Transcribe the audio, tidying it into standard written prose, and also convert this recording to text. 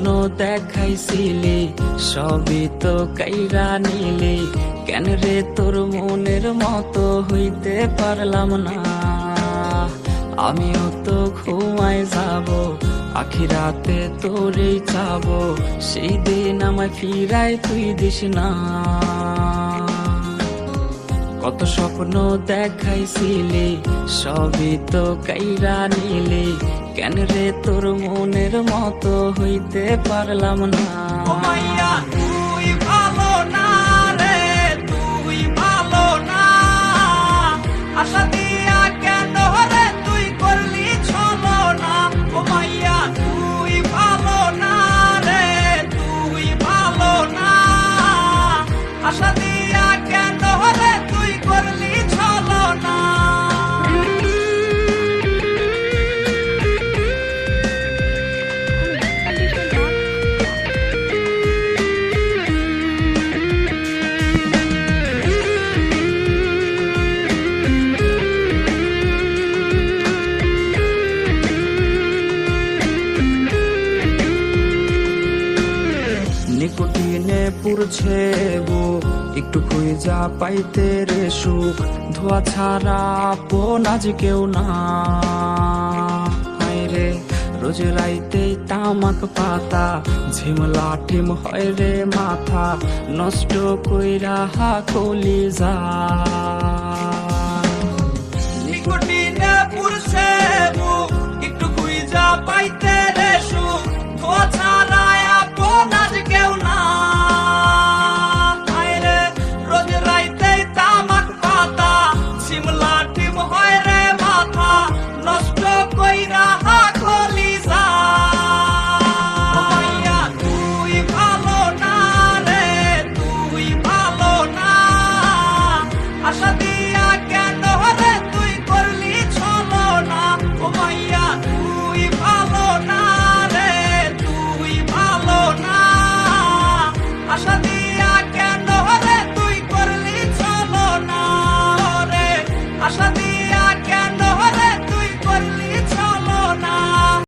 স্বপ্ন দেখাইছিলি সবই তো কাইরা নিলি, কেন রে তোর মনের মতো হইতে পারলাম না। আমিও তো ঘুমাই যাব, আখিরাতে তোরেই চাবো, সেই দিন আমায় ফিরাই তুই দিস না। কত স্বপ্ন দেখাইছিলি সবই তো কাইরা নিলি, কেন রে তোর মনের মতো হইতে পারলাম না। ও মাইয়া তুই ভালো না রে, তুই ভালো না, আশা দিয়া কেন রে তুই করলি ছলো না। ও মাইয়া তুই ভালো না রে, তুই ভালো না, আশা দিয়া কেন রে তুই করলি ছলো না। নিকোটিনে পুরছে বুক, একটু খুঁজা পাইতে রে সুখ, ধোয়া ছাড়া আপন আজ কেউ না। হায় রে রোজ রাইতেই তামাক পাতা, ঝিমলা টিম হয় রে মাথা, নষ্ট কইরা কলিজা।